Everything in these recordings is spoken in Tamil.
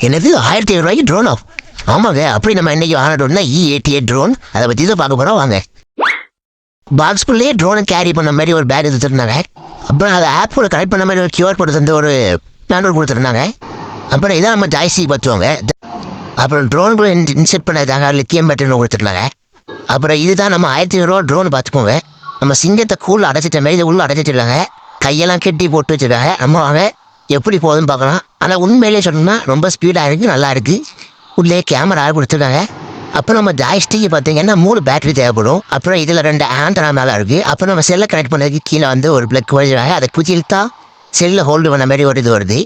என்னது 1500 ட்ரோனா? ஆமாங்க. அப்படி நம்ம இன்னைக்கு வாங்கினோம்னா E88 ட்ரோன். அதை பற்றி தான் பார்க்க போகிறோம் வாங்க. பாக்ஸ்குள்ளேயே ட்ரோனை கேரி பண்ண மாதிரி ஒரு பேக் எடுத்துருந்தாங்க. அப்புறம் அதை ஆப்போட கனெக்ட் பண்ண மாதிரி ஒரு கியூஆர் கோட் தந்து ஒரு மேனுவல் கொடுத்துருந்தாங்க. அப்புறம் இதான் நம்ம ஜாய்ஸ்டிக் பார்த்துவாங்க. அப்புறம் ட்ரோனுக்குள்ள இன்செர்ட் பண்ணதாங்க லித்தியம் பேட்டரி கொடுத்துருந்தாங்க. அப்புறம் இதுதான் நம்ம 1500 ட்ரோன் பார்த்துக்கோங்க. நம்ம சிங்கத்தை கூழ் அடைச்சிட்ட மாதிரி இதை உள்ள அடைச்சிட்டுருக்காங்க. கையெல்லாம் கெட்டி போட்டு வச்சுருக்காங்க. நம்ம வாங்க எப்படி போகுதுன்னு பார்க்கலாம். ஆனால் உண்மையிலே சொல்லணும்னா ரொம்ப ஸ்பீடாக இருக்குது, நல்லா இருக்குது. உள்ளே கேமரா கொடுத்துருக்காங்க. அப்புறம் நம்ம ஜாய்ஸ்டிக்கு பார்த்தீங்கன்னா 3 பேட்டரி தேவைப்படும். அப்புறம் இதில் 2 ஆண்டனா மேலே இருக்குது. அப்புறம் நம்ம செல்லை கனெக்ட் பண்ணதுக்கு கீழே வந்து ஒரு பிளக் வச்சுருக்காங்க. அதை குச்சில்தான் செல்லை ஹோல்டு பண்ண மாதிரி ஒரு இது வருது.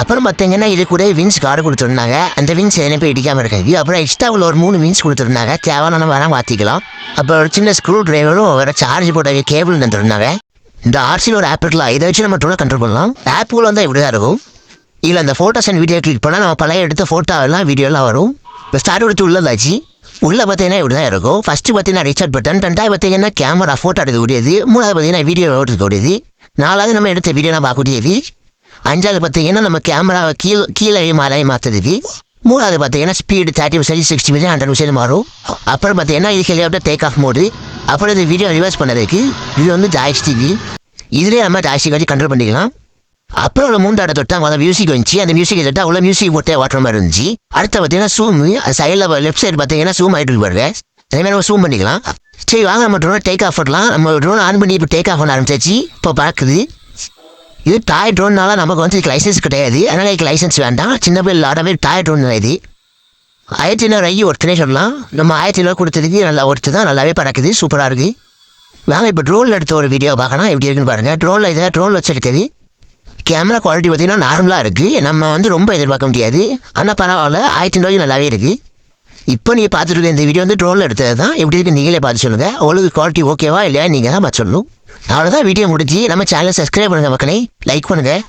அப்புறம் பார்த்தீங்கன்னா இது கூட வின்ஸ் கார்டு கொடுத்துருந்தாங்க. அந்த வின்ஸ் என்ன போய் இடிக்காமல் இருக்காது. அப்புறம் எக்ஸ்ட்ரா உள்ள ஒரு 3 வின்ஸ் கொடுத்துருந்தாங்க. தேவையான வேணால் மாற்றிக்கலாம். அப்புறம் ஒரு சின்ன ஸ்க்ரூ டிரைவரும் வேறு சார்ஜ் போட்ட கேபிள் தந்துருந்தாங்க. இந்த ஆர்சியில் ஒரு ஆப் இருக்கலாம். இதை வச்சு நம்ம ட்ரோனை கண்ட்ரோல் பண்ணலாம். ஆப்புகள் வந்து இப்படி தான் இருக்கும். இதில் அந்த ஃபோட்டோஸ் அண்ட் வீடியோ கிளிக் பண்ணால் நம்ம பழைய எடுத்த ஃபோட்டோவெல்லாம் வீடியோலாம் வரும். இப்போ ஸ்டார்ட் எடுத்து உள்ளதாச்சு. உள்ளே பார்த்தீங்கன்னா இப்படி தான் இருக்கும். ஃபஸ்ட்டு பார்த்தீங்கன்னா ரீசார்ட் பட்டன், 2வது பார்த்தீங்கன்னா கேமரா ஃபோட்டோ எடுக்கக்கூடியது, 3வது பார்த்தீங்கன்னா வீடியோ எடுக்கக்கூடியது, 4வது நம்ம எடுத்த வீடியோலாம் பார்க்கக்கூடியது, 5வது பார்த்தீங்கன்னா நம்ம கேமராவை கீழே மேலே மாற்றுறது, 3வது பார்த்தீங்கன்னா ஸ்பீடு 30 60 100 மாறும். அப்புறம் பார்த்தீங்கன்னா இது ஹெலிகாப்டர் டேக் ஆஃப் மோடு. அப்புறம் இது வீடியோ ரிவர்ஸ் பண்ணதுக்கு இது வந்து ஜாய்ஸ்டிக். இதுலேயே நம்ம ஜாய்ஸ்டிக் வச்சு கண்ட்ரோல் பண்ணிக்கலாம். அப்புறம் ஒரு 3வது தொட்டா அங்கே மியூசிக் வந்துச்சு. அந்த மியூசிக் தொட்டா அவ்வளோ மியூசிக் போட்டே வாட்டுற மாதிரி இருந்துச்சு. அடுத்து பார்த்தீங்கன்னா ஜூம், சைடில் லெஃப்ட் சைடு பார்த்தீங்கன்னா ஜூம் ஆகிட்டு பாருங்க. அதே மாதிரி நம்ம ஜூம் பண்ணிக்கலாம். சரி வாங்க நம்ம ட்ரோனை டேக் ஆஃப் பண்ணலாம். நம்ம ட்ரோன் ஆன் பண்ணி இப்போ டேக் ஆஃப் பண்ண ஆரம்பிச்சாச்சு. இப்போ பார்க்குது இது டாய் ட்ரோன்னால நமக்கு வந்து இதுக்கு லைசன்ஸ் கிடையாது. அதனால் இதுக்கு லைசன்ஸ் வேண்டாம். சின்ன பிள்ளை ஆடவே டாய் ட்ரோன் இது 1500 ஒருத்தனே சொல்லலாம். நம்ம 1500 கொடுத்ததுக்கு நல்லா ஒருத்து தான், நல்லாவே பறக்குது, சூப்பராக இருக்குது. வாங்க இப்போ ட்ரோனில் எடுத்த ஒரு வீடியோ பார்க்கலாம் எப்படி இருக்குன்னு பாருங்கள். ட்ரோனில் இதை ட்ரோனில் வச்சுருக்குது. கேமரா குவாலிட்டி பார்த்தீங்கன்னா நார்மலாக இருக்குது. நம்ம வந்து ரொம்ப எதிர்பார்க்க முடியாது. ஆனால் பரவாயில்ல, 1500 நல்லாவே இருக்குது. இப்போ நீங்கள் பார்த்துட்டு இருக்க இந்த வீடியோ வந்து ட்ரோனில் எடுத்தது தான். எப்படி இருக்குது நீங்களே பார்த்து சொல்லுங்கள். உங்களுக்கு குவாலிட்டி ஓகேவா இல்லையா நீங்கள் தான் பார்த்து சொல்லணும். அவ்வளோதான் வீடியோ முடிஞ்சு. நம்ம சேனலை சப்ஸ்கிரைப் பண்ணுங்கள் மக்களே, லைக் பண்ணுங்கள்.